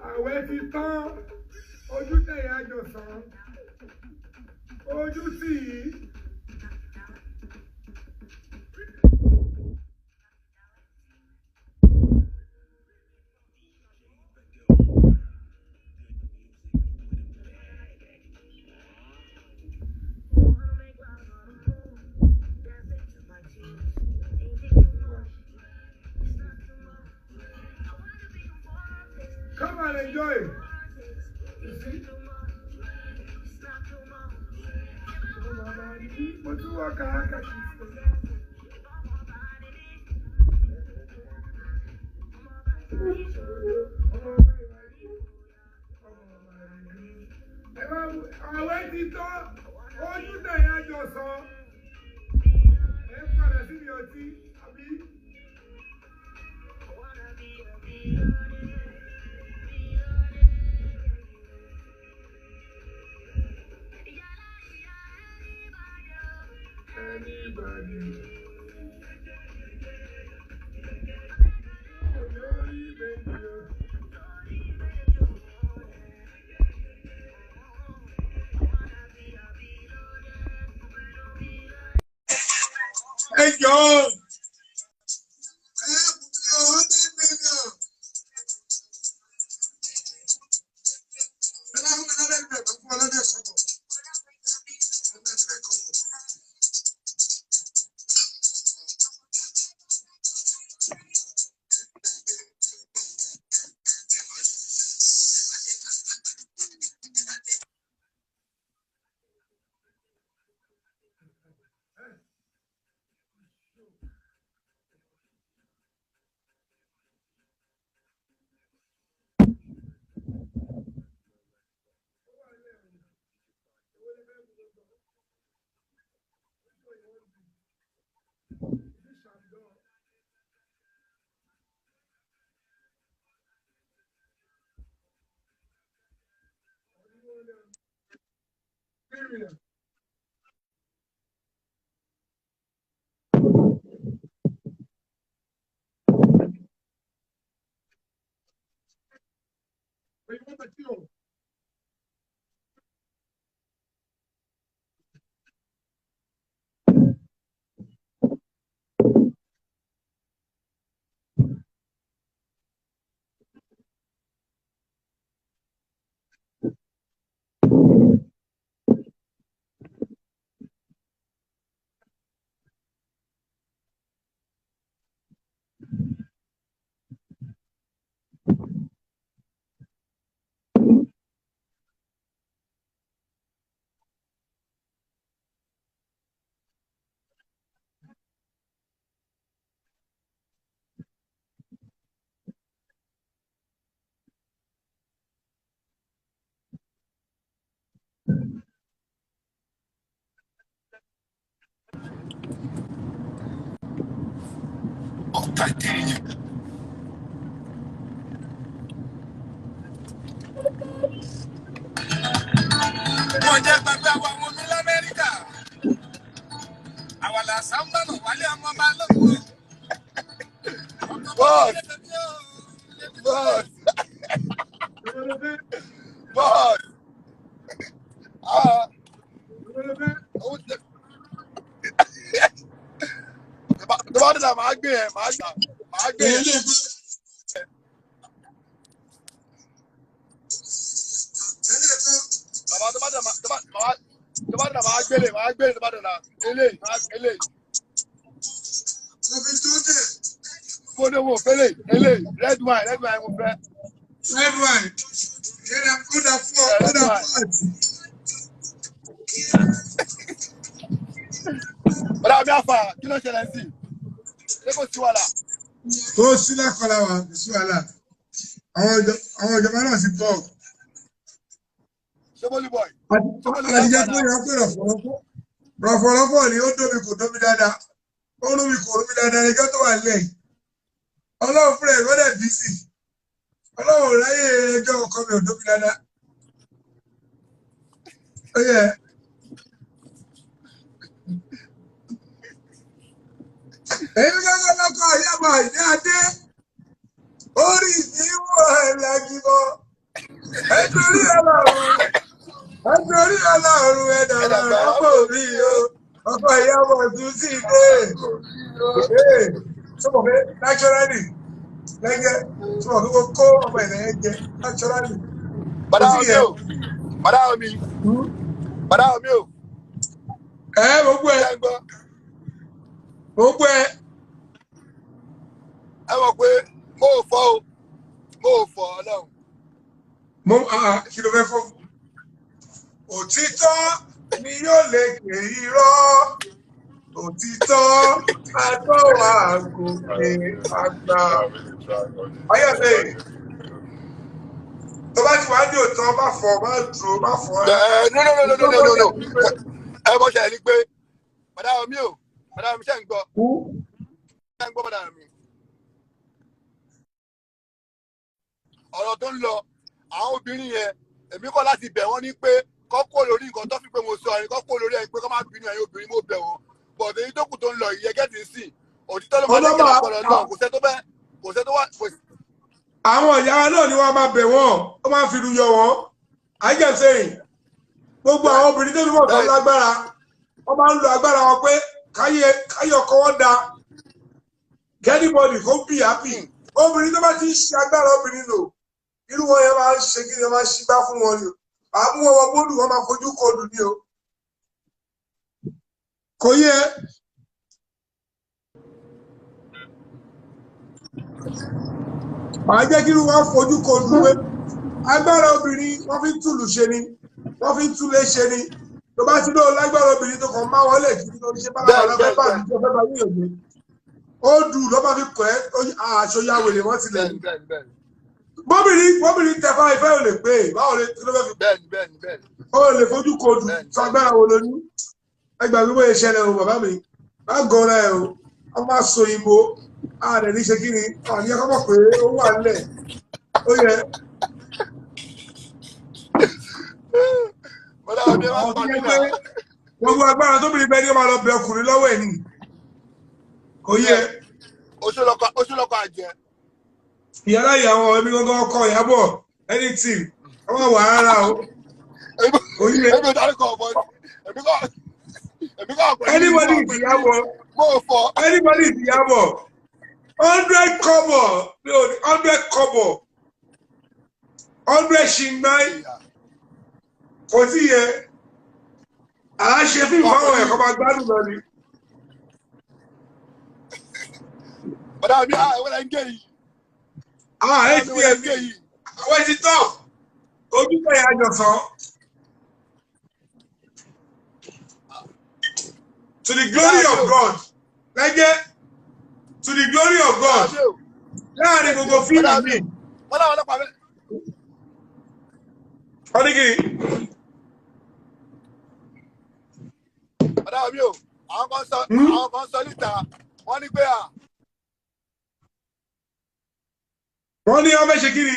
Àwẹ̀ ti tán, ojú tẹ̀yà àjọsán, ojú tì í. Come on, enjoy. You see? But you walk out, àwẹ̀ ti tán, ojú tẹ̀yà àjọsán, ẹ padà síbi ọtí, àbí? Anybody. Hey, yo. Ele, máa gbé ìbàdàn náà. Ele. Mo ní mo fẹ́lẹ̀, ele, red wine mo fẹ́. Red wine. Put that flat. Bọ́dà mi àfà, kí ló ṣẹlẹ̀ sí? Ṣé kò sí wàhálà? Ó sí lákọ̀ọ́lá wa, kò sí wàhálà. Àwọn ìjọba náà sì tọ̀. Ṣé Bólú boy? Àdìjẹ́ tó yẹ pé rọ̀fọ̀lọ́pọ̀ ni ó dómi kò dómi dáadáa. Ó lómi kò dómi dáadáa ní ẹjọ́ tó wà nílẹ̀. Ọlọ́run fúnra ẹ̀ gbọ́dọ̀ bí sí. Ọlọ́run ráyè ẹjọ́ ọkọ mi ò dómi dáadáa. Ó yẹ. Èyí gẹ́gẹ́ lọ́kọ̀ Iyabo ìdí adé. Orí ìdíwọ̀ ẹ̀lẹ́gbìmọ̀. Ẹ̀tọ́rí ọlọ́run ẹ̀dàrà ọ̀pọ̀ mi o. Ọkọ̀ Iyabo tún sí dé. Sọ́mọ̀ pé naturally lẹ́gẹ́ sọ́mọ̀ pé kó ọmọ ẹ̀lẹ́yẹ jẹ naturally. Bàdá omi o. Gbogbo ẹ̀. Gbogbo ẹ̀. Ẹ mọ̀ pé mo ò fọ́ ọlọ́run. Kí ló fẹ́ fọ́? Òtítọ́ ni yóò lè kè irọ́. Òtítọ́ àtọ́wà gòkè àgbà. Ayọ̀dẹ̀. Tó bá ti wá ní òtọ́, má fọ́. No. Ẹ bọ́ ṣe ní pé bàdá mi ṣe ń gbọ́. Ṣé ń gbọ́ bàdá mi? Ọ̀rọ̀ tó ń lọ, àwọn obìnrin yẹn, èmi kọ́ láti bẹ̀ wọ́n ní pé kọ́kọ́ lórí nǹkan tó fi pé mo sọ ẹ̀rín kọ́kọ́ lórí ẹ̀ pé kọ́ máa bínú ẹ̀yin obìnrin mo bẹ̀ wọ́n. Bọ̀dé yìí tó kù tó ń lọ ìyẹn gẹ́tì sí. Òtítọ́ ló máa lẹ́kẹ̀ẹ́ lápọ̀lọ́ náà, kò sẹ́ tó wá. Àwọn ìyá náà ni wọ́n máa bẹ̀ wọ́n, ó máa fi yọ wọ́n. Àjẹsẹ̀yìn, gbogbo àwọn obìnrin tó ní wọ́n tó lágbára, wọ́n máa ń lo agbára wọn pé káyé ọkọ wọn da. Anybody kò bí happy. Obìnrin tó bá ti ń ṣe agbára obìnrin lò, irú wọn yẹn máa ń ṣe kí ni wọ́n máa ń ṣígbá fún wọn ni. Àmú wọn bólú wọn máa fojú kọlù ní o. Kò yẹ. Màá jẹ́ kí irú wọn fojú kọlù pé agbára obìnrin wọ́n fi ń túlù ṣe ni, wọ́n fi ń túlé ṣe ni. Tó bá ti lóò lágbára obìnrin tó kàn máa wọlé kí ni oníṣẹ́ bá wà lọ́fẹ́ bá mi jẹ́ fẹ́ bá yíyan gbé. Ó dù ló máa fi kọ̀ ẹ́ aṣọ ya wèrè wọ́n ti lẹ̀. Bọ́bìnrin tẹ̀fà ìfẹ́ ò lè pé báwo lè kí ló fẹ́ fi. Bẹ́ẹ̀ni. Ó lè fojú kodù sọ agbára wo lóní. Ẹgbàá gbogbo ìṣẹ̀lẹ̀ o bàbá mi. Má gọ́ra ẹ̀ o. Wọ́n máa so ìbò. Ààrẹ ní ṣe kí ni? Àní ẹ̀kọ́ mọ̀ pé ó wà nílẹ̀. Ó yẹ. Gbogbo agbára tóbìnrin bẹ́ẹ̀ ni ó máa lọ bẹ ọkùnrin lọ́wọ́ ẹ̀ ni. Kò yẹ. Oṣù lọ́kọ̀ àjẹ́. Ìyálà ìyàwó ẹbí gángan ọkọ Iyabo anything ọmọ wà rárá o. Anybody is Iyabo 100 kobo 100 ṣìngbáì kò sí yẹ àáṣe fún ìfọwọ́ ẹ̀kọ́ máa gbádùn lọ ni. Bàdá mi àwọn ẹ̀ ń gé yìí. Àwọn ti tọ́ ojúkọ̀ ìyá àjọsọ. To the glory of God. Lẹ́jẹ́ to the glory of God. Láàrin gbogbo fíìmù mi. Wọ́n láwọn ọlọ́pàá bẹ́ẹ̀. Wọ́n ní kí. Bàdá mi o, àwọn kan sọ níta, wọ́n ní pé à. Wọ́n ní ọmọ ṣe kí ni?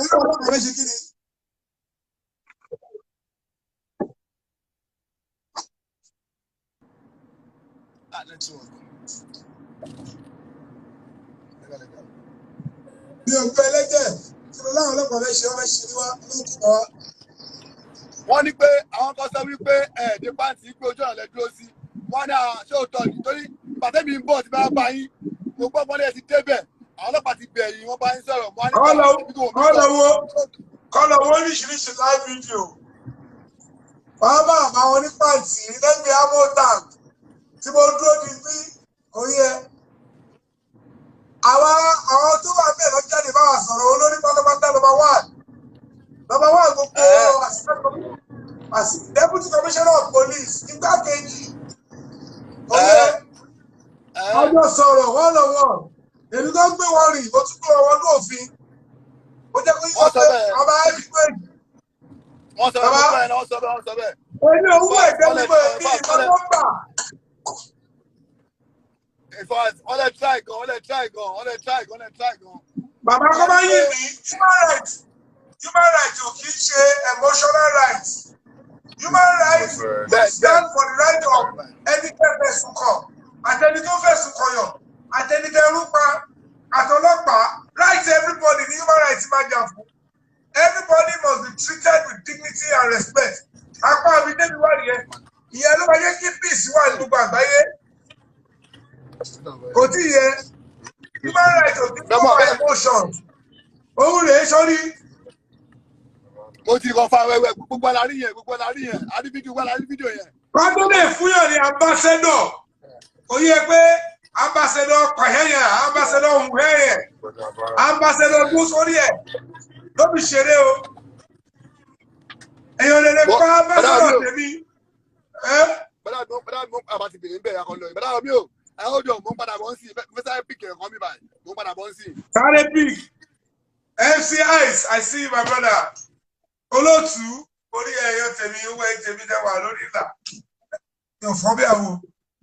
Ọmọ ṣe kí ni? Bí ọgbẹ́ ẹlẹ́jẹ̀ tí mo láwọn ọlọ́pàá fẹ́ ṣe ọmọ ṣe ní wá lókùn wá. wọ́n ní pé àwọn kan sọ wípé ẹ̀ẹ́dì pàǹtí pé ojú ọ̀nà lẹ dúró sí wọ́n ní ṣé òótọ́ ni torí pàtẹ́mi ń bọ̀ tí bá bá yín mo gbọ́ pọ́nlẹ̀ ti débẹ̀ àwọn ọlọ́pàá ti bẹ̀ yín wọ́n bá yín sọ̀rọ̀ wọ́n á ní kọ́lọ̀ wo oríṣiríṣi live video wọ́n bá àwọn ní pàǹtí lẹ́gbẹ̀ẹ́ amótàn tí mo dúró di bí òye àwọn tó wà bẹ́ẹ̀ lọ jáde bá wà sọ̀rọ̀ olórí pátápátá number one gbogbo deputy commissioner of police igbákejì òye ọjọ́ sọ̀rọ̀ wọ́n lọ wọ́n èmi tó ń gbé wọn rìn ó tún gbé wọn ní òfin ó jẹ́ pé yíyọ pé ọba ẹgbẹ́ wọ́n sọ bẹ́ẹ̀. èmi owó ẹ̀gbẹ́ mímọ́ èmi ìmọ̀ gbà. wọ́n lè try gan. Bàbá kọ́ bá yé mi human rights ò kì í ṣe emotional rights. Human rights stand for the right of ẹni tẹ́ fẹ̀sùn kàn àtẹni tó fẹ̀sùn kàn yàn àtẹni tẹ́ rúpa àtọlọ́pàá right everybody ní human rights máa jà fún. Everybody must be treated with dignity and respect. Apá àbí débi wà nìyẹn. Ìyẹn ló máa yẹ kí peace wà ní gbogbo àgbáyé. Kò tí yẹ human rights ò kí ní wọ́n emotions. Òun rèé sórí. Mo ti kọ́ fa wẹ́wẹ́ gbogbo alárí yẹn àrí fídíò yẹn. Kọ́ńtò lè fúnyàn ní ambassador. Ó yẹ pé ambassador pàyẹ́yẹ ambassador hùwẹ́yẹ ambassador bú sórí ẹ̀ ló fi ṣeré o. Èèyàn lè pa ambassador tèmi. Bọ́dà mi àbá ti bèrè ń bẹ̀rẹ̀ akọ lọ ìbádà mi ò àwọn ọjọ́ mo ń padà bọ́ sí fẹ́sẹ̀ píkì ẹ̀kọ́ mi báyìí mo ń padà bọ́ sí. Sáré pík MC Ice I see you my brother. Olóòtú orí ẹyọ tèmi owó ẹ tèmi dẹwà lórí ìlà yóò fọ bí àwọn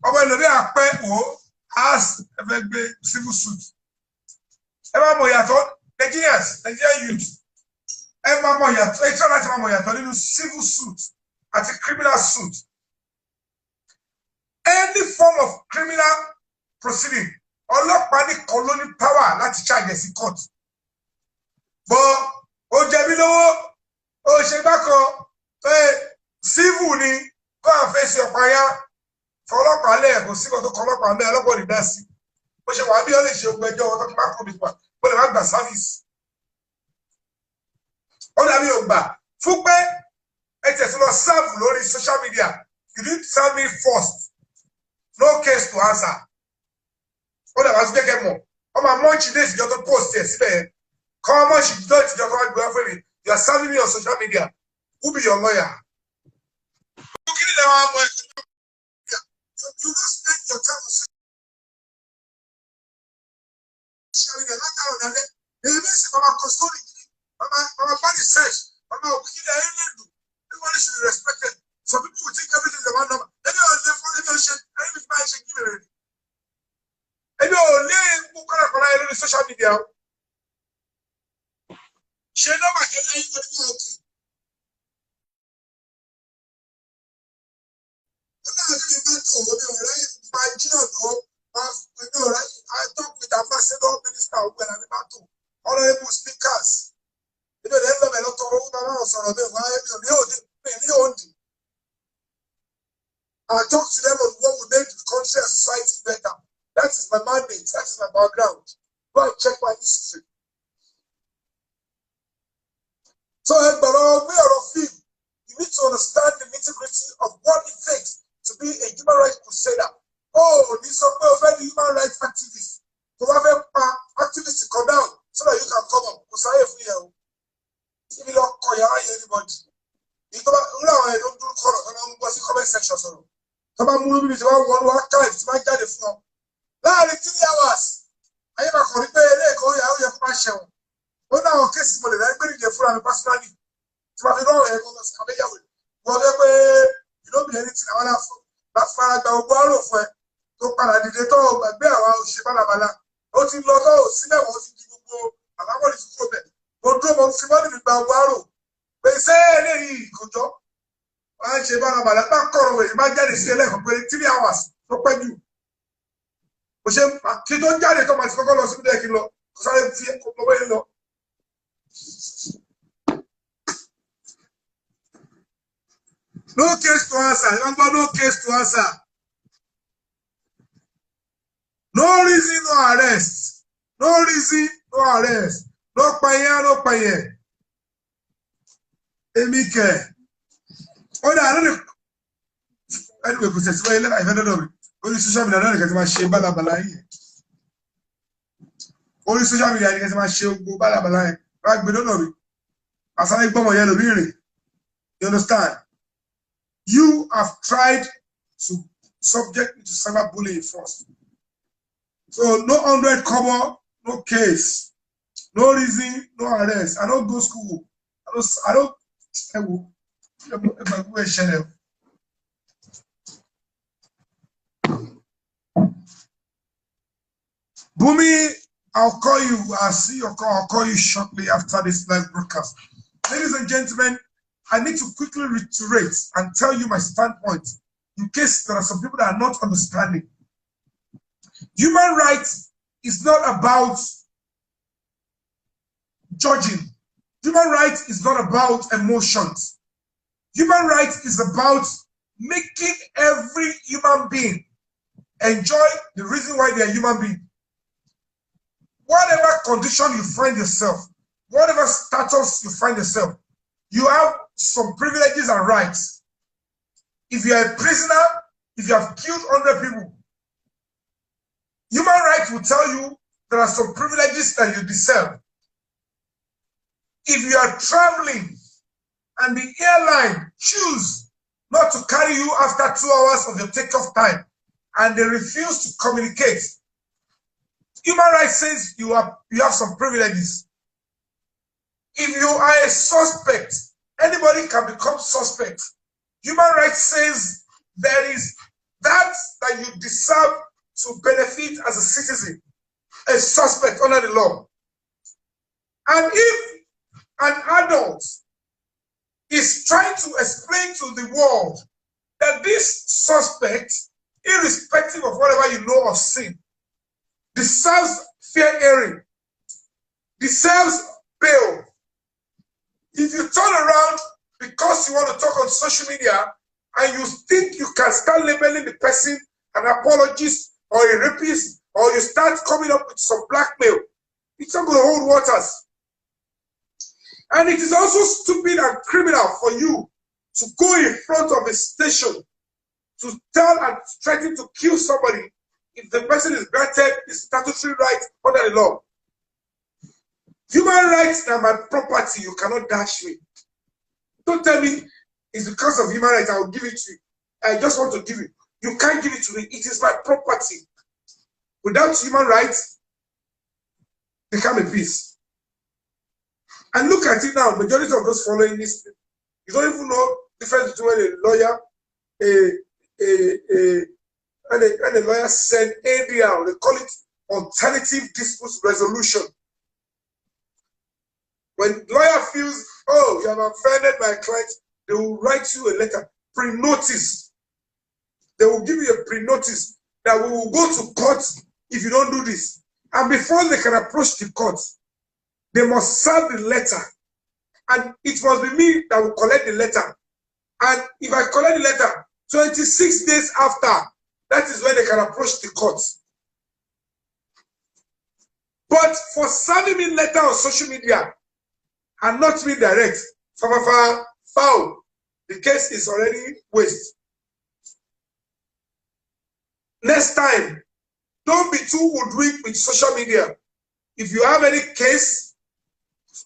ọmọ ìlú bí àpẹ wò as ẹfẹ gbé civil suit ẹ máa mọ ìyàtọ̀ Nigerian youth ẹ máa mọ ìyàtọ̀ ẹ tí wọn láti máa mọ ìyàtọ̀ nínú civil suit àti criminal suit any form of criminal proceeding ọlọ́pàá nìkan ló ní power láti charge sí court bọ ó jẹ̀bi lówó ó ṣe gbákan civil ni kó àfẹsẹ̀ ọ̀páyà fọlọ́pàá lẹ́ẹ̀kọ́ síbọ̀ tó kọ́ ọlọ́pàá mẹ́ ọlọ́pàá lè dá sí ó ṣe wà bí ó lè ṣe ogun ẹjọ́ ọ̀tọ́ kí má kó mi pa ó lè má gbà sáfíìsì ó dàbí ògbà fún pé ẹ tẹ̀sí lọ serve lórí social media you need to serve me first no case to answer ó dàbí àti jẹ́kẹ́ mọ̀ ọmọ amọ́ọ̀chì dé ìsìjọ́ tó post ẹ̀ síbẹ̀ kọ́ ọmọ́ọ̀chì tó ìsìjọ́ tó wá gbé wá fún mi. You are serving me on social media. Who be your lawyer? You don't spend your time on social media. Everybody should be respected. Some people will think everything is about number. Social media. Ṣé nọ́mbà kẹ́lẹ́ yín lórí òkè? Ó náà ní mọ́tò omi ọ̀rẹ́ máa jìnnà lọ máa ní ọ̀rẹ́ I talk with ambassador minister ọ̀gbẹ́ni ní mọ́tò honourable speakers. Ibẹ̀ lẹ́nu lọ́bẹ̀ lọ́tọ̀ owó bá wọn sọ̀rọ̀ mi wá ẹ̀mí ò ní òǹdí. I talk to them on what will make the country and society better. That is my mandate. That is my background. Go and check my history. So, you need to understand the nitty-gritty of what it takes to be a human rights crusader. Oh, this is a human rights activist. To have an activist come down so that you can come up. Because I have here. If you don't call anybody, you don't do comment section. Come on, move it. One time, it's my daddy from. Now, 3 hours. I have a corridor. Ó náà kéésì mo lè rẹ́ gbé ìjẹ fúnra mi personally tí wọ́n fi rọrùn ẹ̀kọ́ lọ sí abẹ́yàwó wọ́n fẹ́ pé ìlóbìnrin ní ti àwọn láti fara gba ogun àrò fún ẹ tó padà dìde tó gbàgbé àwọn òṣìṣẹ́ bálabàla ó ti lọ tó sílẹ̀ wọ́n ti di gbogbo àbábọ̀lì ti kúrò bẹ̀ mo dúró mo fi bọ́ọ̀lì mi gba ogun àrò pé ṣé eléyìí kò jọ wọ́n á ṣe bálabàla bá kọ̀rọ̀ wẹ̀ má jáde sí ẹlẹ́kọ̀ọ́ pé 3 hours tó pẹ́ jù kò ṣe kí tó ń jáde tó máa ti kọ́kọ́ lọ síbi dẹ́ẹ̀kì lọ kò sáré fi ọmọ yẹn lọ. No case to answer. No case to answer. No reason, no arrest. No reason, no arrest. No paye, no paye. Emike. Oh, I don't know. Anyway, because I don't know. Only social media, I don't know. Share balabala. Only social media, I don't share balabala. Right, we don't know. As I go, you understand? You have tried to subject me to cyberbullying first. So no 100 cover, no case, no reason, no arrest. I don't go school. I don't. Bumi, I'll call you. I'll see your call. I'll call you shortly after this live broadcast. Ladies and gentlemen, I need to quickly reiterate and tell you my standpoint in case there are some people that are not understanding. Human rights is not about judging. Human rights is not about emotions. Human rights is about making every human being enjoy the reason why they are human beings. Whatever condition you find yourself, whatever status you find yourself, you have some privileges and rights. If you are a prisoner, if you have killed 100 people, human rights will tell you there are some privileges that you deserve. If you are traveling and the airline choose not to carry you after 2 hours of your takeoff time and they refuse to communicate, human rights says you have some privileges. If you are a suspect, anybody can become suspect. Human rights says there is that you deserve to benefit as a citizen, a suspect under the law. And if an adult is trying to explain to the world that this suspect, irrespective of whatever you know of sin, deserves fair hearing, deserves bail. If you turn around because you want to talk on social media and you think you can start labeling the person an apologist or a rapist, or you start coming up with some blackmail, it's not going to hold waters. And it is also stupid and criminal for you to go in front of a station to tell and threaten to kill somebody if the person is granted his statutory right under the law. Human rights are my property. You cannot dash me. Don't tell me it's because of human rights I will give it to you. I just want to give it. You can't give it to me. It is my property. Without human rights, they can't be peace. And look at it now. Majority of those following this, you don't even know the difference between a lawyer, and a lawyer send ADR. They call it alternative dispute resolution. When lawyer feels, oh, you have offended my client, they will write you a letter, pre-notice. They will give you a pre-notice that we will go to court if you don't do this. And before they can approach the court, they must serve the letter. And it must be me that will collect the letter. And if I collect the letter, 26 days after, that is when they can approach the court. But for sending me letter on social media and not me direct, foul, the case is already waste. Next time, don't be too hoodwinked with social media. If you have any case,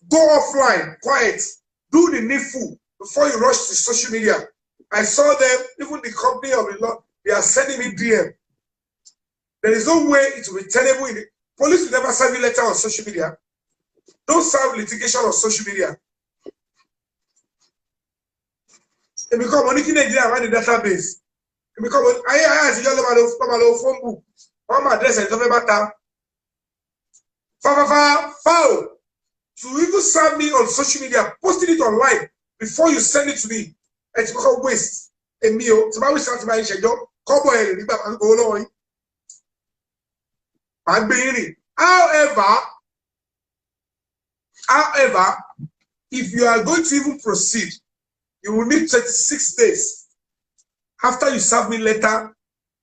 go offline, quiet, do the needful before you rush to social media. I saw them, even the company of the law, they are sending me DM. There is no way it will be tenable. Police will never serve you letter on social media. Don't serve litigation on social media. It become only Nigeria around the database. It become I see your phone book. One address and don't matter. Foul. To even serve me on social media, posting it online before you send it to me. It's become waste. A meal. So I will start my schedule. However, if you are going to even proceed, you will need 36 days after you serve me letter,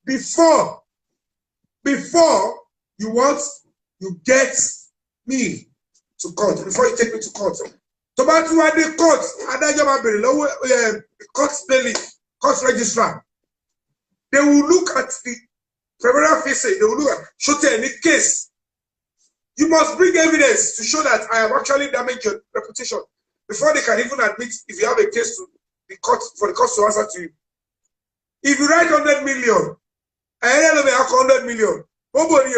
before you get me to court, before you take me to court. To bá tún wá dé court, adájọ́ máa bèrè lọ́wọ́ court bailiff, court registrar. They will look at the criminal face, they will look at show any case. You must bring evidence to show that I have actually damaged your reputation before they can even admit if you have a case to the court for the court to answer to you. If you write 100 million, I don't know 100 million. Nobody,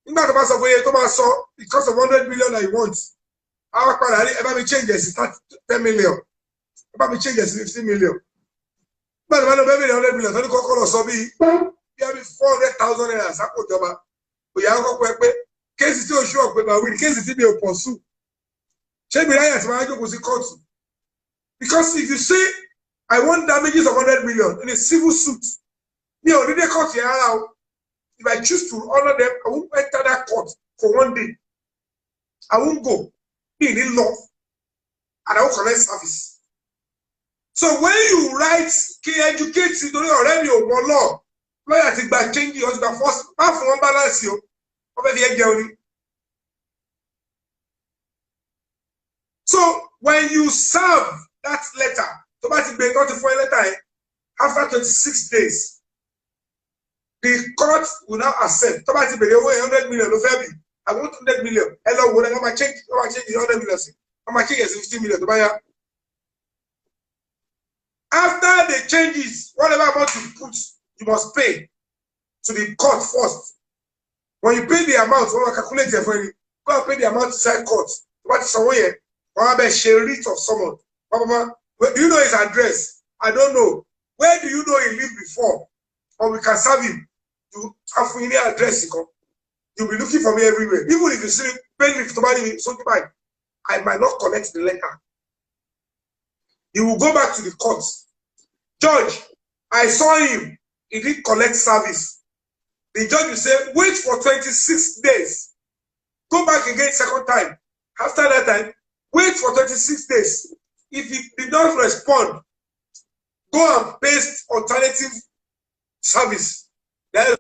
nígbà tó bá sọ pé tó máa sọ because of 100 million I want. Our padà ẹ bá mi change it to 10 million. Ẹ bá mi change it to 15 million. But the man of 100 million, don't call us so be. You have 400,000 naira sápò ìjọba. Òyà kọ́kọ́ ẹ pé kéèsì tí o ṣú ọ̀pẹ máa wí ni kéèsì tí mi ò pọ̀ sùn. Ṣé mi ráyà tí máa jókòó sí kóòtù? Because if you say I want damages of 100 million in a civil suit, mi ò ní dé court yẹn rárá o. If I choose to honor them, I won't enter that court for one day. I won't go. Be in law, and I will collect service. So when you write, can educate you already or more law, lawyer take back change you the first half one balance you over the egg. So when you serve that letter, so that's the 24 letter, after 26 days, the court will now accept. So that's the 100 million of every. I want 100 million. Hello, what I'm going to change the 100 million. I'm going to change 50 million to buy. After the changes, whatever amount you put, you must pay to the court first. When you pay the amount, when you calculate it for you, go and pay the amount inside court. What is somewhere? Or have a sheriff of someone. Do you know his address? I don't know. Where do you know he lived before? Or we can serve him. You have any address. You'll be looking for me everywhere. Even if you see me paying me something like, I might not collect the letter. He will go back to the court. Judge, I saw him. He didn't collect service. The judge will say, wait for 26 days. Go back again second time. After that time, wait for 26 days. If he did not respond, go and paste alternative service. Then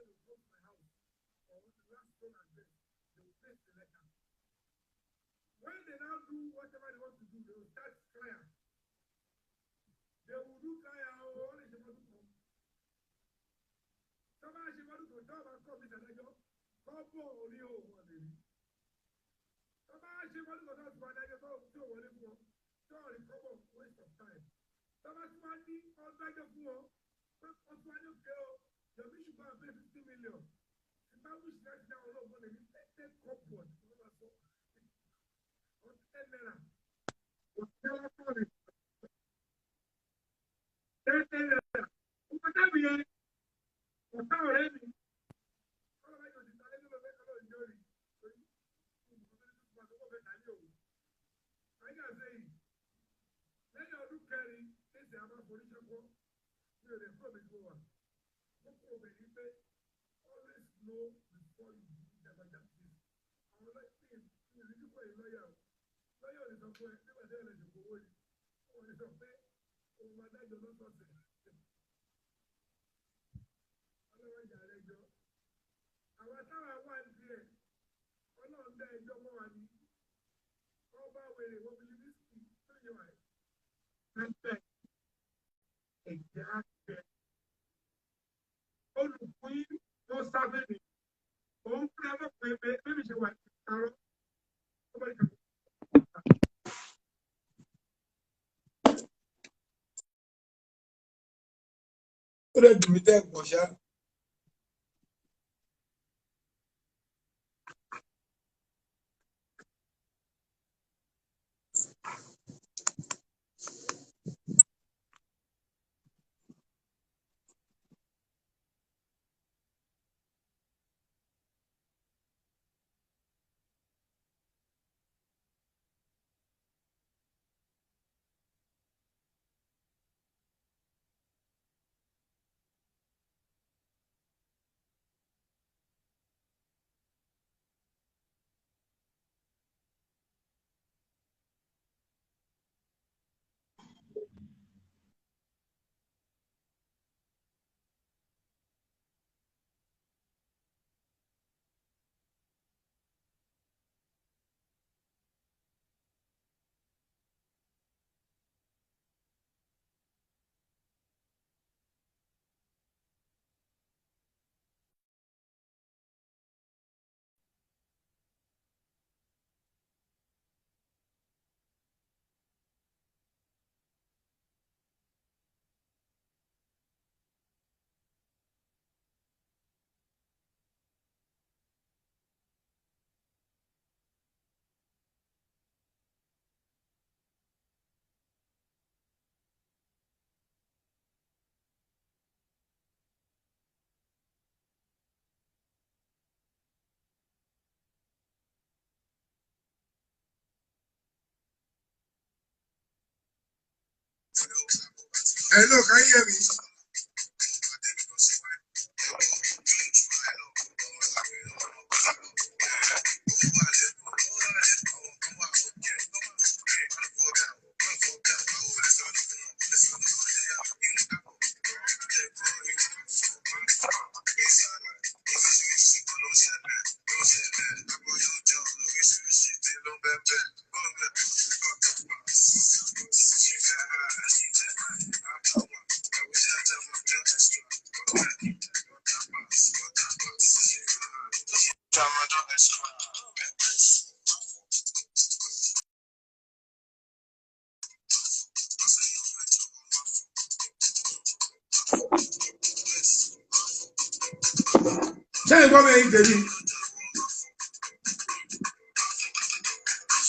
Hello, can you hear me?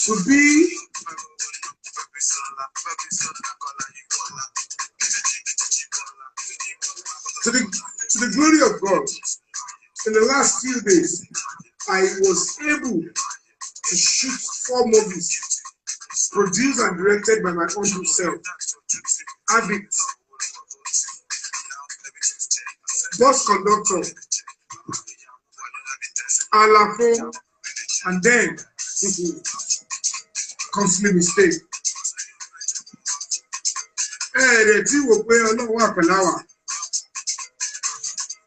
To be to the glory of God, in the last few days, I was able to shoot 4 movies produced and directed by my own self. Addict, Bus Conductor, Alafo, and then Costly Mistake. Tí wò pé Ọlọ́run wà pẹ̀lú àwa.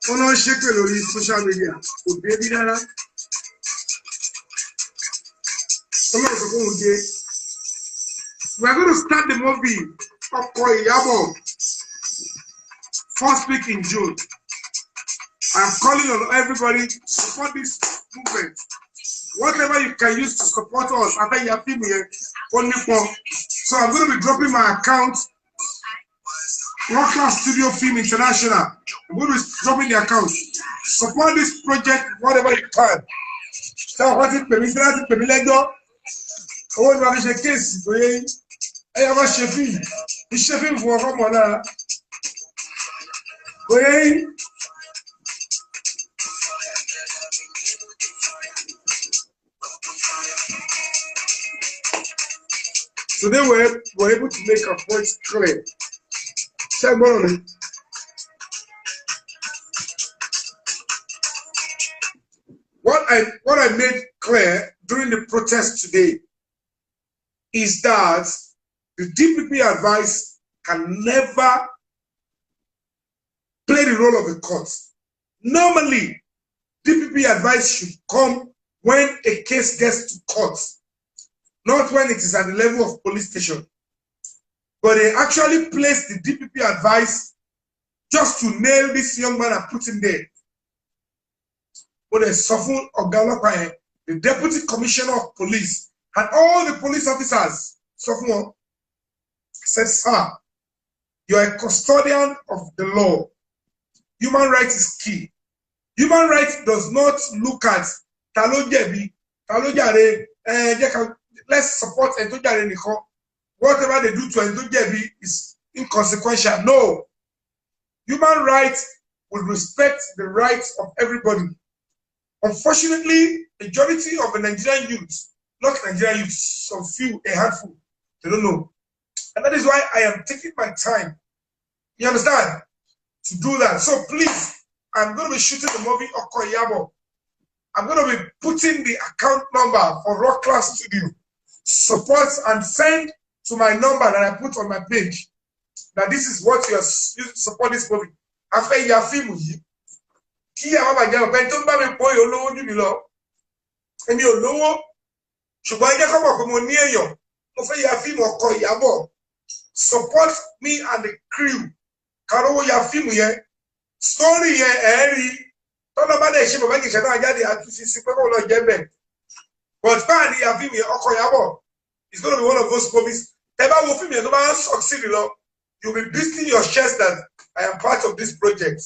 Wọ́n lọ ṣépè lórí social media, kò dé bí rárá. Ọlọ́run sọ fún òun dé. We are going to start the movie Ọkọ Iyabo first week in June. I am calling on everybody to support this movement. Whatever you can use to support us, I think you have been here only for. So I'm going to be dropping my account, Rock Class Studio Film International. I'm going to be dropping the account. Support this project whatever you can. So what it permits, it permits. I want to make a case. I have a chefing. The chefing for a woman. Today we're able to make our points clear. What I made clear during the protest today is that the DPP advice can never play the role of a court. Normally, DPP advice should come when a case gets to court, not when it is at the level of police station. But they actually placed the DPP advice just to nail this young man and put him there. But they suffered Ogalapa, the Deputy Commissioner of Police, and all the police officers suffered, said, sir, you are a custodian of the law. Human rights is key. Human rights does not look at let's support whatever they do to Endojebi is inconsequential. No. Human rights will respect the rights of everybody. Unfortunately, majority of the Nigerian youth, not Nigerian youth, some few, a handful, they don't know. And that is why I am taking my time, you understand, to do that. So please, I'm going to be shooting the movie Ọkọ Iyabo. I'm going to be putting the account number for Rock Class Studio. Support and send to my number that I put on my page. That this is what you are using to support this movie. After you have filmed it, support me and the crew. Story but it's going to be one of those movies. You'll be beating your chest that I am part of this project.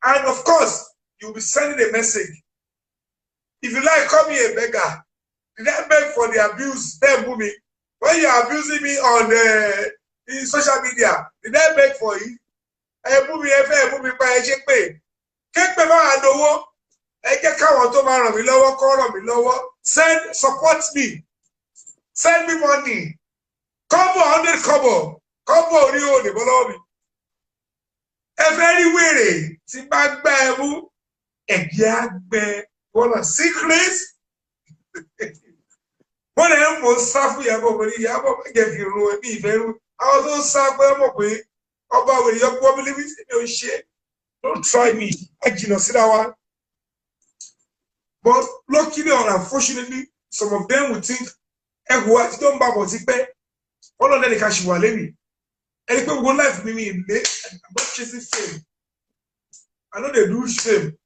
And of course, you'll be sending a message. If you like, call me a beggar. Did I beg for the abuse? Then, Bumi, when you are abusing me on in social media, did I beg for it? Send, support me. Send me money. Kobo 100 kobo. Kobo Rio de Bolobi. very weary. Tí bá gbá ẹ mú, ẹ̀jẹ̀ á gbẹ. Wanna secret? Wọ́n lè ń mọ̀ sá fún Iyabo pẹ̀lú Iyabo jẹ́ fi run ẹbí ìfẹ́ rú. Àwọn tó ń sá pé mọ̀ pé ọba wèrè yọ gbọ́ mi lébi tí mi ò ṣe. Don't try me. I jìnnà síra wa. But luckily or unfortunately, some of them will think, ẹ̀wọ̀ àti tó ń bá bọ̀ ti pẹ́. Ọlọ́dẹ nìkan ṣì wà lẹ́nu. Ẹni pé gbogbo life mi ìlé, I'm not chasing fame. I know they do fame.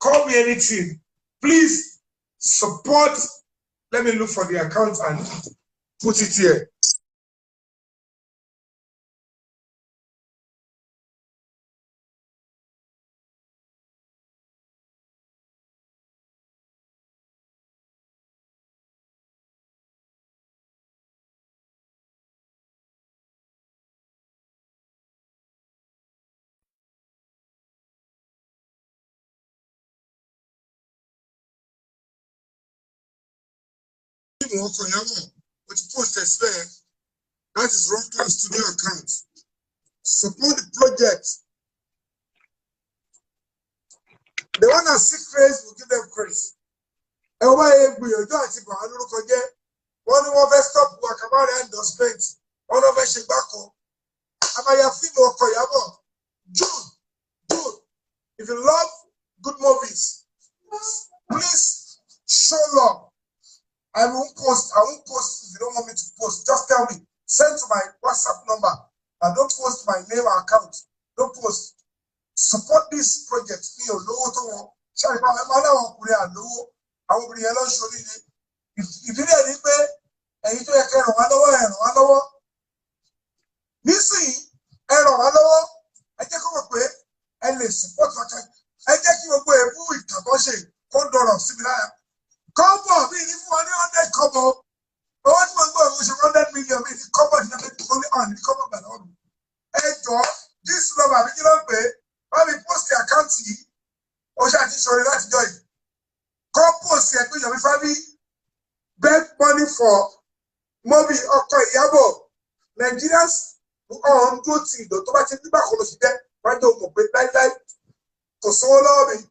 Call me anything. Please support. Let me look for the account and put it here. That is Rockland Studio account. Support the project. The one that seek praise will give them praise. And why we are doing it, but I don't forget. One of us stop work about endorsement. One of us is back home. I'm a female for Iyabo. June. If you love good movies, please show love. I won't post if you don't want me to post. Just tell me. Send to my WhatsApp number. And don't post my name or account. Don't post. Support this project. If you really pay, and you take care of one. Missing, I take over pay, and let's support my child. I take you away, who is Taboshi, Condor of similar. Come on, if 100 couple. But what was 100 million? It's covered only on the cover by all. Hey, John, this number, you don't pay. When we post the account, or shall I show you that joy? Come post the account, fabiyi, beg money for movie or Iyabo. Nigerians who are on duty, the automatic back on the debt, right over, but like to solo me.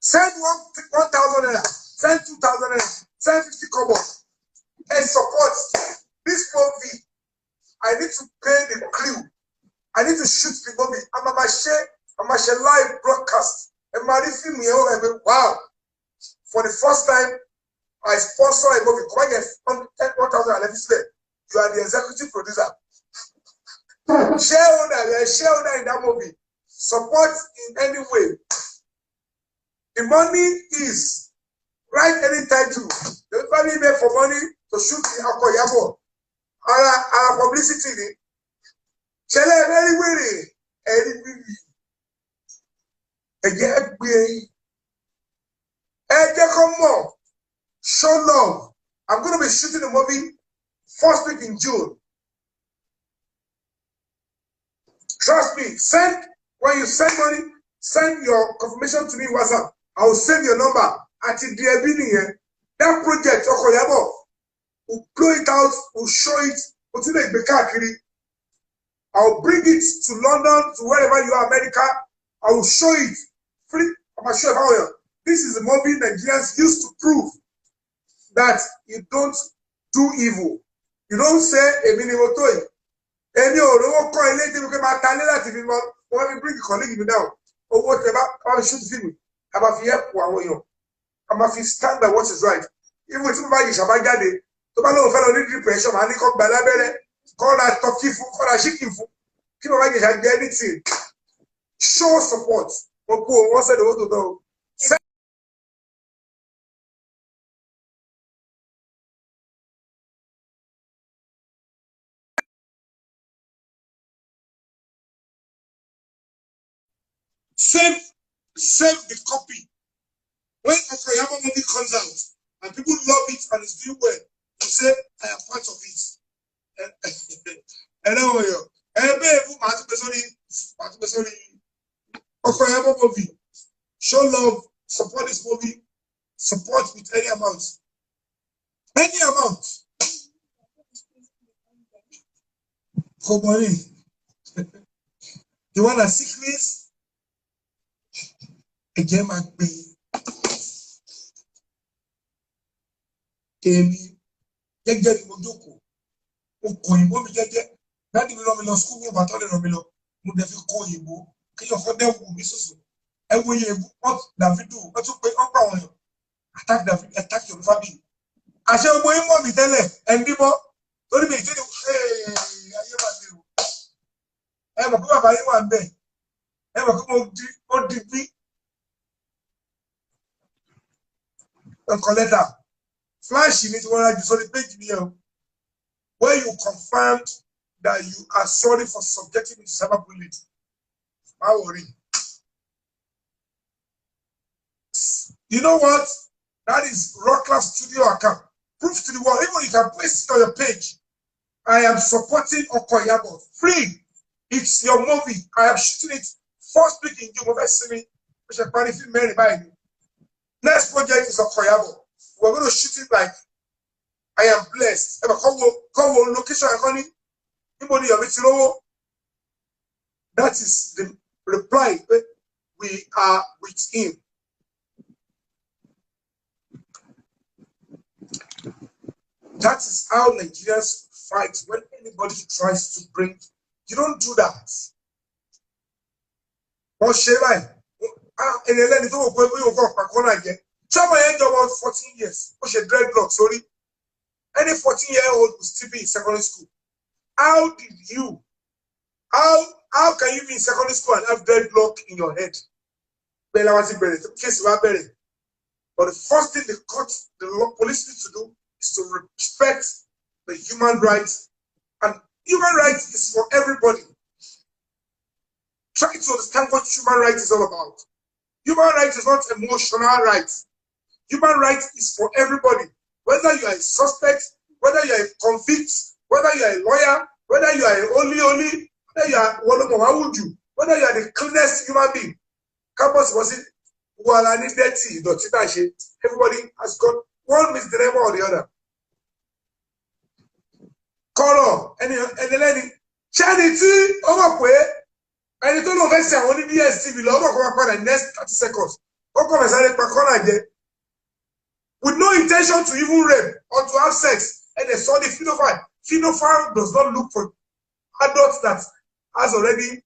Send 1,000, send 2,000, send 50 kobo. And support this movie. I need to pay the crew. I need to shoot the movie. I'm a live broadcast. And my film here, wow. For the first time, I sponsor a movie. Come on, get 1,000. You are the executive producer. Shareholder in that movie. Support in any way. The money is write any title. The family made for money to shoot the Iyabo. Our publicity. Shall I very weary? Come on. Show love. I'm going to be shooting the movie first week in June. Trust me. When you send money, send your confirmation to me WhatsApp. I will save your number until the beginning here. That project, Iyabo, will blow it out, will show it, until they be carefully. I'll bring it to London, to wherever you are, America. I will show it. Free. I'm going to show how you. This is a movie Nigerians used to prove that you don't do evil. You don't say a minimum toy. Any or no call later because my talent if you want to bring a colleague down or whatever. I'll shoot film. I'm a fear for you. I'm a stand by what is right. Even if somebody is about Gade, to my little fellow need depression, and he come by la call that turkey food, call that chicken food. Keep on anything. Show support. But poor one said the to do. Save the copy. When Iyabo movie comes out and people love it and it's doing well, you say, I am part of it. Hello, Iyabo movie. Show love, support this movie, support with any amount. Any amount. For money. The one that sickness, again, my baby. Èmi jẹ́jẹ́ ni mo jókòó mo kọ òyìnbó mi jẹ́jẹ́ dáàdi mi rán mi lọ skul mi bàtọ́ lè rán mi lọ mo dẹ̀ fi kọ òyìnbó kéèyàn kọ́ dẹ́ wù mí sòsò ẹ wo iye ìbú wọn Davido wọn tún pé wọn pa àwọn èèyàn attack Davido attack your family àṣẹ gbogbo yín mọ̀ mí tẹ́lẹ̀ ẹ̀ ń bímọ torí mi ìdílé ayé máa dé o ẹ mọ̀ pé bàbá yín wà ń bẹ̀ ẹ mọ̀ pé mo di bí nǹkan lẹ́tà. Flash in it when I just the page video where you confirmed that you are sorry for subjecting me to cyberbullying. Don't worry. You know what? That is Rockcliffe Studio account. Proof to the world. Even you can place it on your page. I am supporting Iyabo. Free. It's your movie. I am shooting it. First week in June. Next project is Iyabo. We're going to shoot it like I am blessed. Come location. That is the reply. We are with him. That is how Nigerians fight when anybody tries to bring. You don't do that. Someone end about 14 years. Push a dreadlock, sorry. Any 14-year-old will still be in secondary school. How did you? How can you be in secondary school and have dreadlock in your head? But the first thing the police need to do is to respect the human rights. And human rights is for everybody. Try to understand what human rights is all about. Human rights is not emotional rights. Human rights is for everybody. Whether you are a suspect, whether you are a convict, whether you are a lawyer, whether you are a only, whether you are whether you are the cleanest human being. Campus was it? Everybody has got one misdirection or the other. Color, any charity over ẹni tó lọ fẹ́ ṣe àwọn ní DSTV lọ́wọ́ kọ́ máa padà next 30 seconds ó kọ́ mẹ́sàn-án nípa kọ́nà jẹ with no intention to even rape or to have sex and they saw the pedophile. Pedophile does not look for adults that has already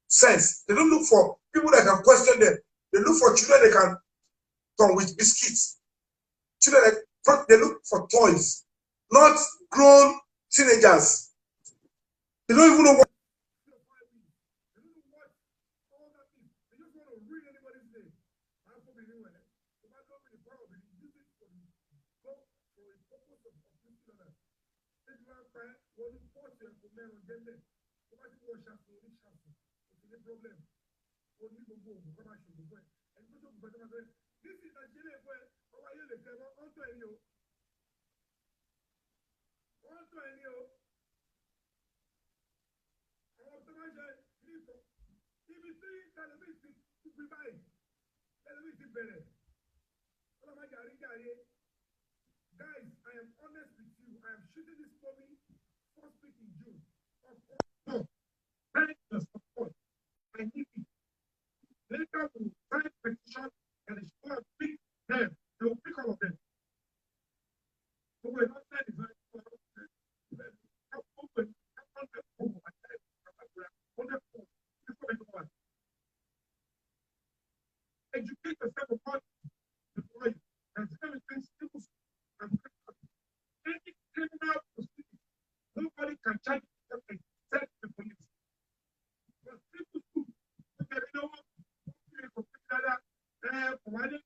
sense. They don't look for people that can question them. They look for children they can come with biscuits. Children they look for toys, not grown teenagers. They don't even know what. Guys, I am honest with you. I am shooting this movie first week in June. Thank you for support. I need it. Later we will sign petition and it's going to pick them. They will pick all of them. So we're not saying it's very educate yourself about the boy and everything simple and any criminal proceeding. Nobody can charge them except the police. But people do. Okay, you know what? What if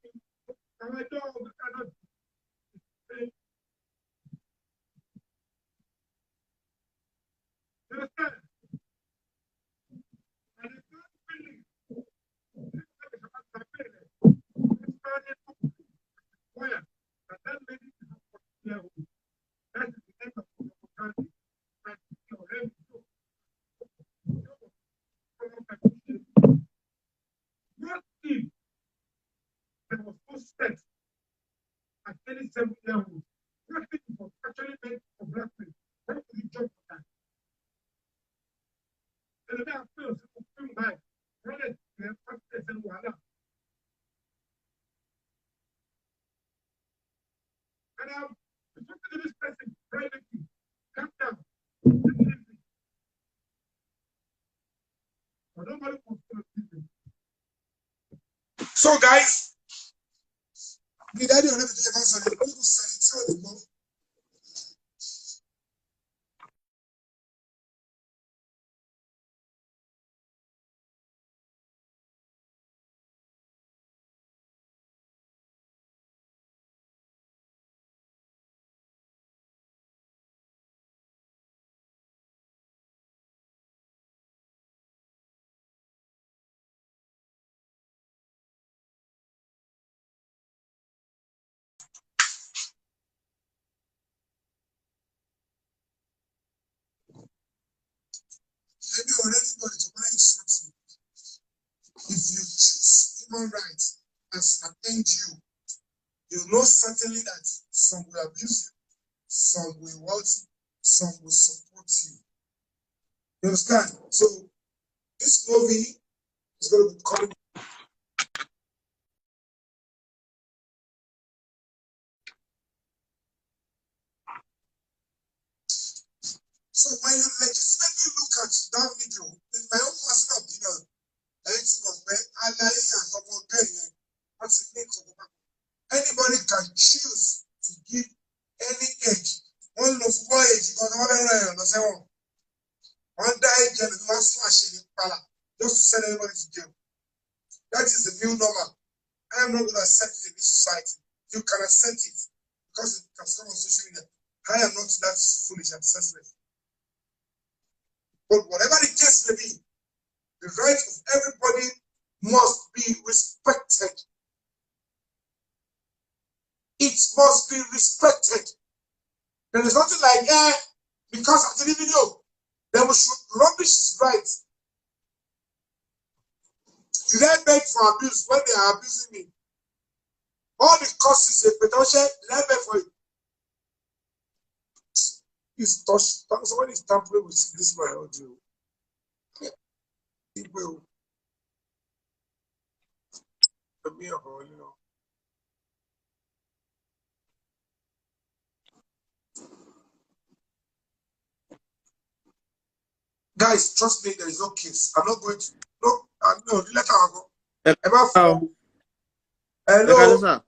there was no sex at any 7 level? What if it was actually meant for black men? What would you jump for that? And then I feel So guys, the daddy on everything about something, people say it's all maybe already got to mind something. If you choose human rights as an NGO, you know certainly that some will abuse you, some will want you, some will support you. You understand? So this movie is going to be coming. So when you legitimately look at that video, in my own personal opinion, anybody can choose to give any age. One of football age, one die jail, one slash in pala, just to send everybody to jail. That is the new normal. I am not going to accept it in this society. You can accept it because it can come on social media. I am not that foolish and senseless. But whatever the case may be, the rights of everybody must be respected. It must be respected. There is nothing like, because of the video, then we should rubbish his rights. Did I beg for abuse when they are abusing me? All the causes, a potential, did I beg for it? It's touched. Somebody is tampering with this my audio. It will. You know. Guys, trust me, there is no case. I'm not going to. No, let her go. Hello, sir.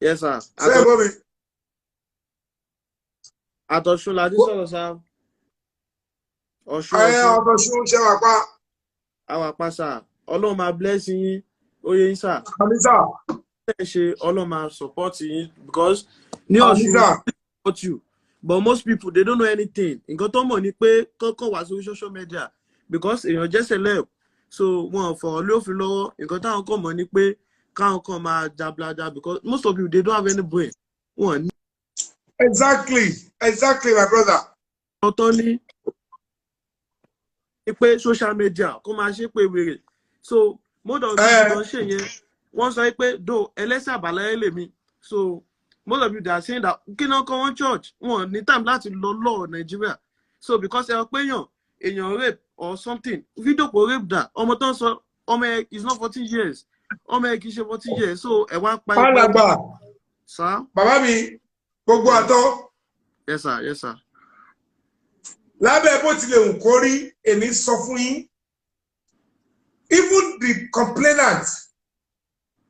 Yes, sir. Say, Bobby. Attention, la dit ça, sir. Attention, ṣe wà pa. Àwa pa, sir. Ọlọ́run máa bless yín. Oye yín, sir. Àmín, sir. Ọlọ́run máa support yín because ní Ọ̀ṣun support you. But most people, they don't know anything. Nǹkan tó mọ̀ ni pé kọ́kọ́ wá sórí social media because èèyàn jẹ́ celeb. So wọn fọ̀rọ̀ lé òfin lọ́wọ́. Nǹkan táwọn kàn mọ̀ ni pé káwọn kan máa jablada because most of you, they don't have any brain. One. Exactly, my brother. Ọ̀tọ̀ ni pé social media kó máa ṣe pé wèrè. So most of you don't ṣe yẹn. Wọ́n sọ pé do ẹlẹ́sìn àbáláyé lèmi. So most of you they are saying that kí náà kọ́ wọ́n church wọn ní time láti lọ law Nigeria. So because ẹ pé èèyàn rape or something video kò rape that ọmọ tó ń sọ ọmọ ẹ is not 14 years ọmọ ẹ kì í ṣe 14 years so ẹ wá pa ẹ. Alàgbà bàbá mi gbogbo àtọ. Yes sir, yes sir. Lábẹ́ bó tilẹ̀ wù kó rí èmi sọ fún yín even the complainant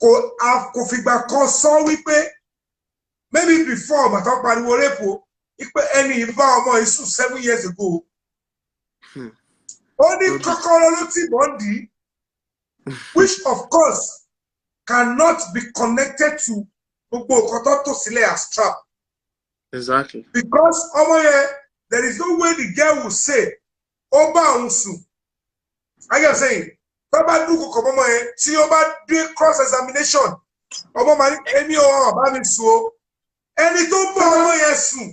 kò fìgbà kan sọ wípé maybe before bàtà pariwo rẹ́pò wípé ẹni ìbá ọmọ ìsù 7 years ago ó ní kọ́kọ́rọ́ ló ti bọ́ǹdì which of course cannot be connected to gbogbo nǹkan tó tò sílẹ̀ as trap. Exactly. Because ọmọ yẹn there is no way the girl will say ó bá òun sùn. I get saying tó bá dúkù kọ̀ ọmọ yẹn tí ó bá dé cross examination ọmọ máa ní èmi ò bá mi sùn o ẹni tó bá ọmọ yẹn sùn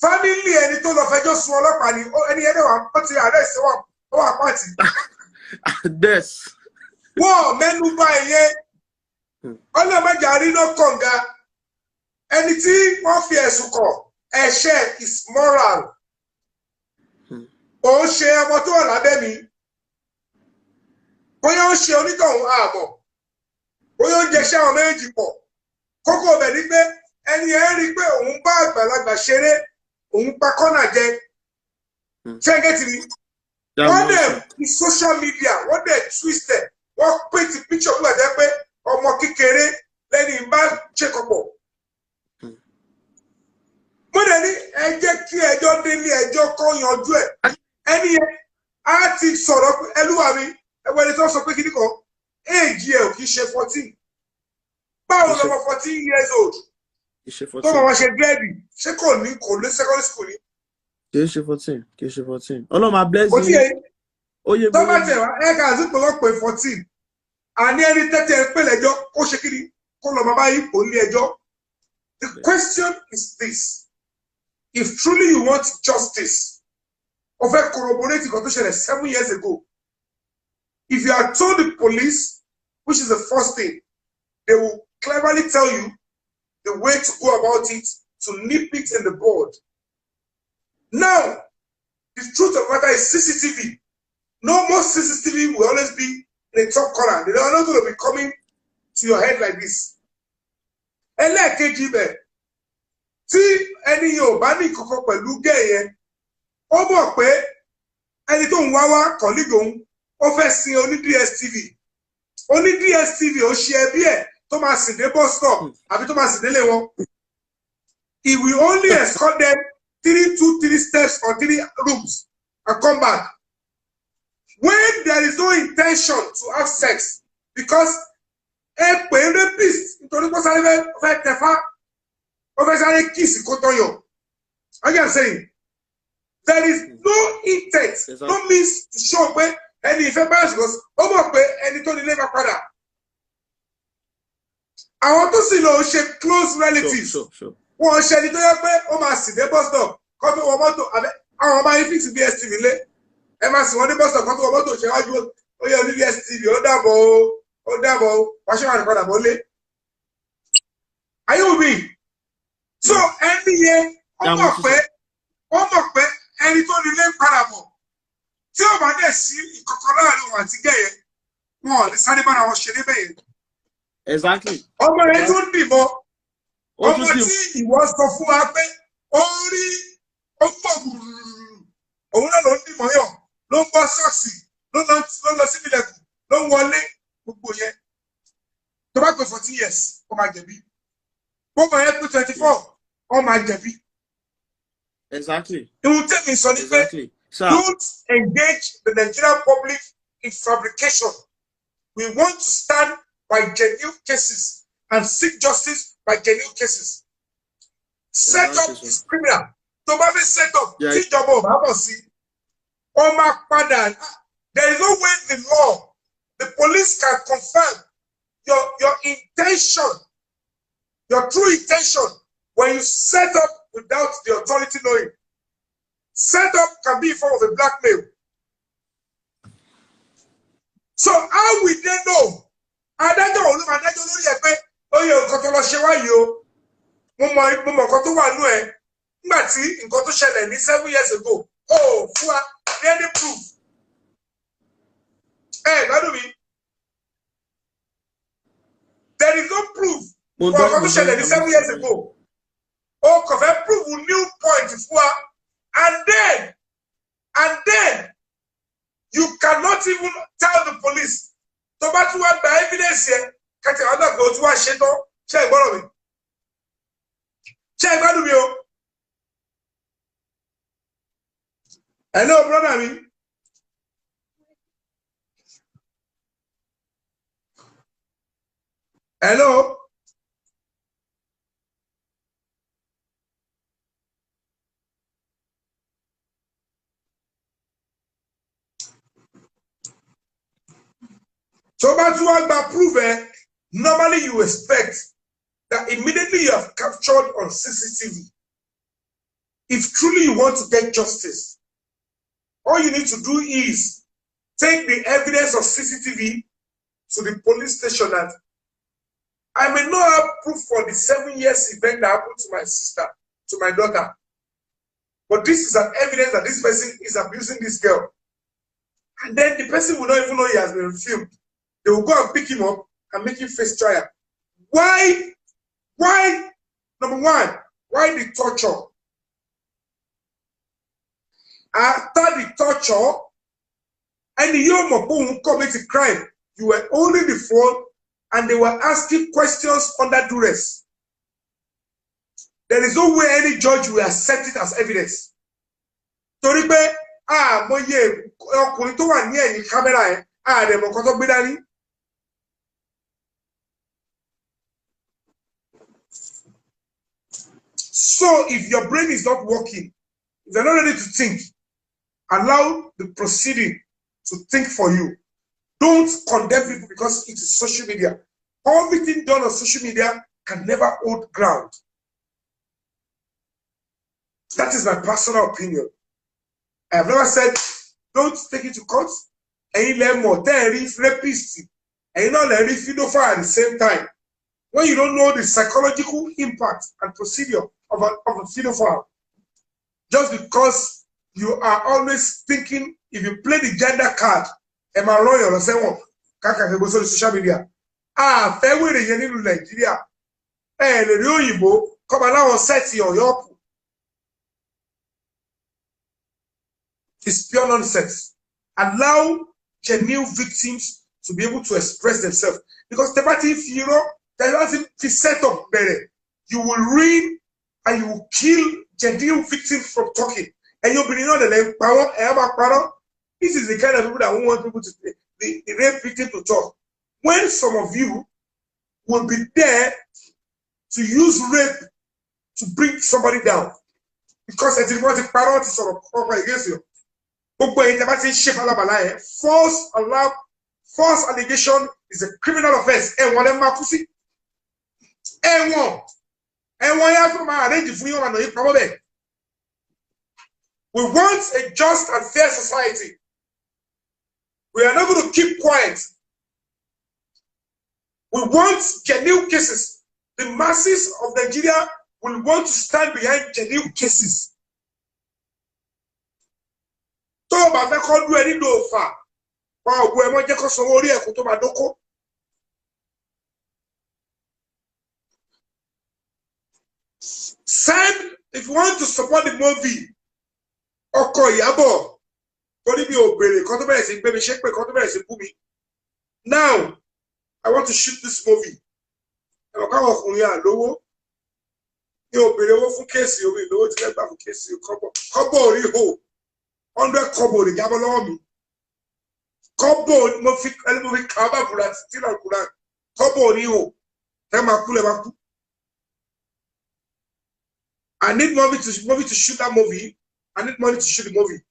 family ẹni tó lọ fẹjọ́ sùn ọlọ́pàá ni ẹni yẹn wà ó ti arrest wọn ó wà pàtì. Wọ́n mẹ́nu bà ẹ̀yẹ ọlọ́mọdé àrínà kànga ẹni tí wọ́n fi ẹ̀sùn kàn ẹ̀ṣẹ̀ is moral. Ó ṣe ọmọ tó wà lábẹ́ mi bóyá ó ṣe onítọ̀hún ààbọ̀ bóyá ó jẹ iṣẹ́ àwọn méjì pọ̀ kókó ọbẹ̀ ni pé ẹni ẹ̀ rí i pé òun bá àgbàlagbà ṣeré òun pa kọ́nà jẹ ṣẹ́gẹ́tì ni wọ́n dẹ̀ fi social media wọ́n dẹ̀ twisted wọ́n paint picture bí wọ́n jẹ́ pé ọmọ kékeré lẹ́ni bá ṣèkọ̀pọ̀. mo dẹ̀ ní ẹ jẹ́ kí ẹjọ́ délé ẹjọ́ kọ́ yanjú ẹ̀ ẹni yẹn á ti sọ̀rọ̀ ẹlúwa mi ẹgbẹ́ ẹni tó sọ pé kíní kan éèjì ẹ̀ ò kì í ṣe 14 báwo lọmọ 14 years old tó máa wá ṣe gírẹ́dì ṣé kò ní kò lé secondary school ni. kì í ṣe 14 kì í ṣe 14 ọlọ́mà bless you oyè tó bá tẹ̀ wá ẹ̀ka àzúpọ̀ lọ́pọ̀ 14 àní ẹni tẹ́tẹ́ ẹ pé lẹ́jọ́ kó ṣe kíni kó lọ bàbá yìí kò ní ẹjọ́. The question is this: if truly you want justice, of a corroborate constitution 7 years ago, if you are told the police, which is the first thing, they will cleverly tell you the way to go about it to nip it in the bud. Now, the truth of the matter is CCTV. No more CCTV will always be in the top corner. They are not going to be coming to your head like this. Ẹlẹ́ẹ̀kejì bẹ̀ tí ẹni yóò bá ní ìkọ̀kọ̀ pẹ̀lú gẹ̀ yẹn ó mọ̀ pé ẹni tó ń wá kọ̀lígò òun ó fẹ́ sin oní DSTV ó ṣe ẹbí ẹ̀ tó máa sìn dé bus stop àbí tó máa sìn délé wọn. He will only escort them 3 steps or 3 rooms and come back. When there is no intention to have sex, because a rapist nítorí pé sáré fẹ́ tẹ̀fá ó fẹ́ sáré kiss kó tó yọ. I am saying there is no intent, no means to show pé ẹni ìfẹ́ báyọ̀ ṣùgbọ́n ó mọ̀ pé ẹni tó nílé máa padà. Àwọn tó sì lọ ṣe close relatives wọ́n ṣe ẹni tó yẹ pé ó máa sì dé bus stop kó tó wọ mọ́tò àwọn ọmọ yìí fix DSTV lé ẹ máa sì wọ́n dé bus stop kó tó wọ mọ́tò ṣe wájú ó yẹ ní DSTV ó dàbọ̀ wá ṣe wà ní padà bọ́ lé. Ayé òbí so ẹni yẹn ó mọ̀ pé ẹni tó nílé ń padà bọ̀ tí ó bá dẹ̀ sí ìkọ̀kọ̀ láàrin òun àti gẹ̀yẹ wọn ò ní sáré bára wọn ṣe níbẹ̀ yẹn. Exactly. Ọmọ yẹn tó ń dìbò ọmọ tí ìwọ sọ fún wa pé ó rí ó pọ̀ gbùrùrù òun náà ló ń dìbò yàn ló ń bọ́ ṣọ́ọ̀ṣì ló lọ síbi ilẹ̀kùn ló ń wọlé gbogbo yẹn tó bá pé 14 years ó máa jẹ̀bi gbogbo yẹn pé 24 ó máa jẹ̀bi. Exactly. Ìwọ̀n tẹ̀mí sọ ní pé don't engage the Nigerian public in fabrication. We want to stand by genuine cases and seek justice by genuine cases. Set up is criminal. To be set up, tí ìjọba ò bá bọ̀ sí, ó máa padà. There is no way in the law the police can confirm your intention, your true intention, when you set up without the authority knowing. Set up can be in form of a blackmail. So how will they know? Adájọ́ òun ló máa dájọ́ lórí ẹ pé ó yẹ nǹkan tó lọ ṣe wáyé o. Mo mọ nǹkan tó wà nú ẹ nígbà tí nǹkan tó ṣẹlẹ̀ ní 7 years ago. Oh, fún wa any proof. Gbádùn mi. There is no proof for nǹkan tó ṣẹlẹ̀ ní 7 years ago. O kò fẹ́ prove new point fún wa. And then you cannot even tell the police. To bá tún wá gba evidence yẹn kẹtẹ ọdọ pé o tún wá ṣe tán ṣe ìgbọ́rọ̀ mi ṣe ìgbádùn mi o. Hello brother mi. Hello. So but you have proven, normally you expect that immediately you have captured on CCTV. If truly you want to get justice, all you need to do is take the evidence of CCTV to the police station. And I may not have proof for the 7 years event that happened to my sister, to my daughter. But this is an evidence that this person is abusing this girl. And then the person will not even know he has been filmed. They will go and pick him up and make him face trial. Why? Number one, why the torture? After the torture, and the young who commit a crime, you were holding the phone and they were asking questions under duress. There is no way any judge will accept it as evidence. Torí pé mo ye ọkùnrin tó wà ní ẹ̀yìn camera ẹ̀ de mọ̀ nǹkan tó gbé dání. So if your brain is not working, if you're not ready to think, allow the proceeding to think for you. Don't condemn people because it is social media. Everything done on social media can never hold ground. That is my personal opinion. I have never said, don't take it to court. And you learn more. Then rapist. And you know, learn pedophile at the same time. When you don't know the psychological impact and procedure of a pedophile, just because you are always thinking, if you play the gender card, am I lawyer or say, oh, kaka go on social media. Fair way in Nigeria. The Oyibo come allow set on your. It's pure nonsense. Allow genuine victims to be able to express themselves. Because the party, if you know, the set up better, you will ruin and you will kill genuine victims from talking. And you'll be on the power. This is the kind of people that want people to the rape victim to talk. When some of you will be there to use rape to bring somebody down, because I didn't want to priority sort of cover against you. False allegation is a criminal offense. And one of pussy. And one you have to arrange for you and no problem. We want a just and fair society. We are not going to keep quiet. We want genuine cases. The masses of Nigeria will want to stand behind genuine cases. Send, if you want to support the movie, Iyabo, now I want to shoot this movie. Under Kobo, the Gabalomi. Kobo, no fit, movie cover for that, still on Kuran. Kobo, you, Temakulebaku. I need money to shoot that movie. I need money to shoot the movie.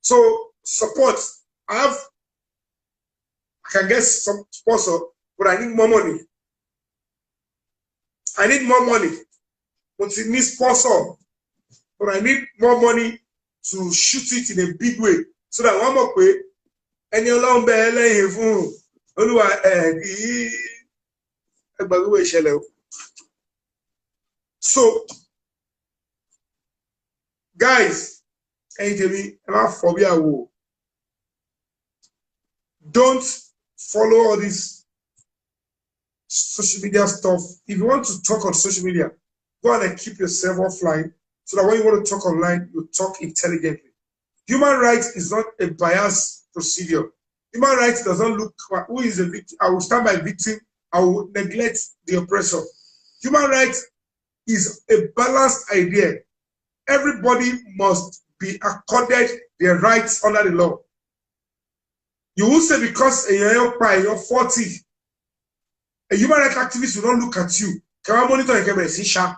So, support. I can get some sponsor, but I need more money. I need more money. But it needs sponsor. But I need more money to shoot it in a big way, so that one more way, and you long belly so, guys, don't follow all this social media stuff. If you want to talk on social media, go and keep yourself offline. So that when you want to talk online, you talk intelligently. Human rights is not a biased procedure. Human rights does not look who is a victim. I will stand by victim. I will neglect the oppressor. Human rights is a balanced idea. Everybody must be accorded their rights under the law. You will say because you're 40, a human rights activist will not look at you. Can I monitor and can see sharp?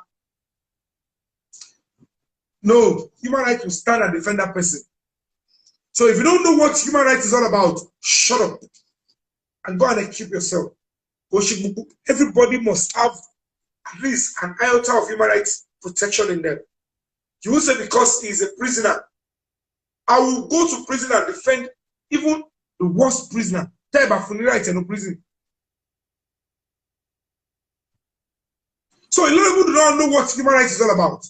No, human rights will stand and defend that person. So if you don't know what human rights is all about, shut up and go and keep yourself. Everybody must have at least an iota of human rights protection in them. You will say because he is a prisoner, I will go to prison and defend even the worst prisoner. Tell about human rights and no prison. So a lot of people do not know what human rights is all about.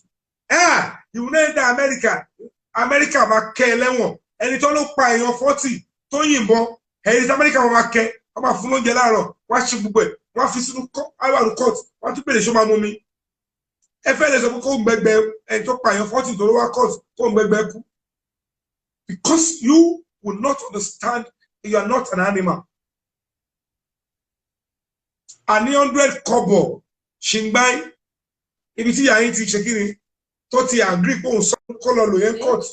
You know America. America ma kelewon. ẹni tó ló pa èèyàn 40 tó yìnbọn ẹni tí Amẹ́ríkà wọn máa kẹ wọn máa fún lóúnjẹ láàárọ̀ wọn á ṣe gbogbo ẹ̀ wọn á fi sínú àrùn court wọn á tún bèrè ṣó máa mú mi ẹ fẹ́ lè sọ pé kó ń gbẹgbẹ ẹni tó pa èèyàn 40 tó ló wá court kó ń gbẹgbẹ kú because you will not understand that you are not an animal. Àní 100 kọ́bọ̀ ṣìngbáì ibi tí yàrá ti ṣe kí ni tó ti agree pé òun sọ kó lọ lò yẹn court.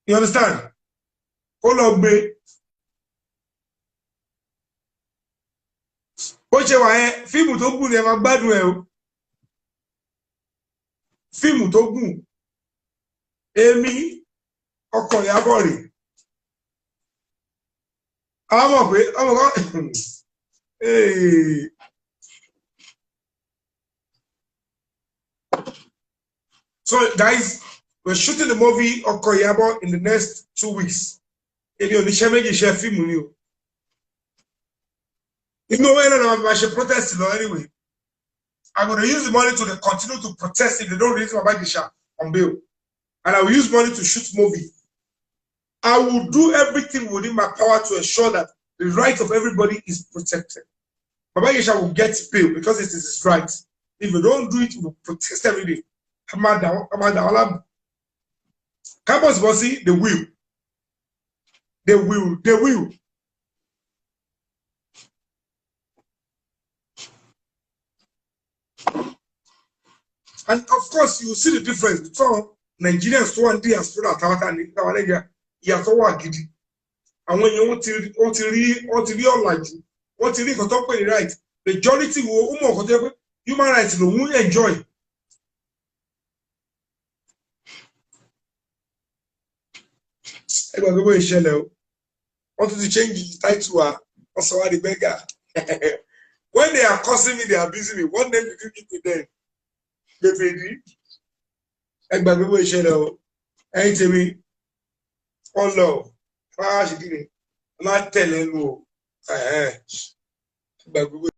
You understand? Kó lọ gbé. Bó ṣe wà yẹn fíìmù tó gùn ni ẹ máa gbádùn ẹ o. Fíìmù tó gùn. Èmi ọkọ Ìyábọ̀ rè. Àwọn ọmọ pé ọmọ kan So guys, we're shooting the movie Oko Iyabo in the next 2 weeks. If you share méjì share film with you. You know when I should protest anyway. I'm going to use the money to continue to protest if they don't release Baba Gisha on bail. And I will use money to shoot movie. I will do everything within my power to ensure that the right of everybody is protected. Baba Gisha will get bail because it is his right. If you don't do it, we will protest every day. Campus bossy, they will. They will. They will. And of course, you see the difference between Nigerians to one diaspora and Nigeria. And when you want to read right, majority will human rights will enjoy. Want to change the title also the beggar. When they are cursing me, they are abusing me. What name did you give to them? Baby, Egbagbogbo ìṣẹ̀lẹ̀ o. Ẹ̀yin tèmi, ọlọ, fáwọn àṣìkiri, má tẹ̀lé nu o. Egbagbogbo.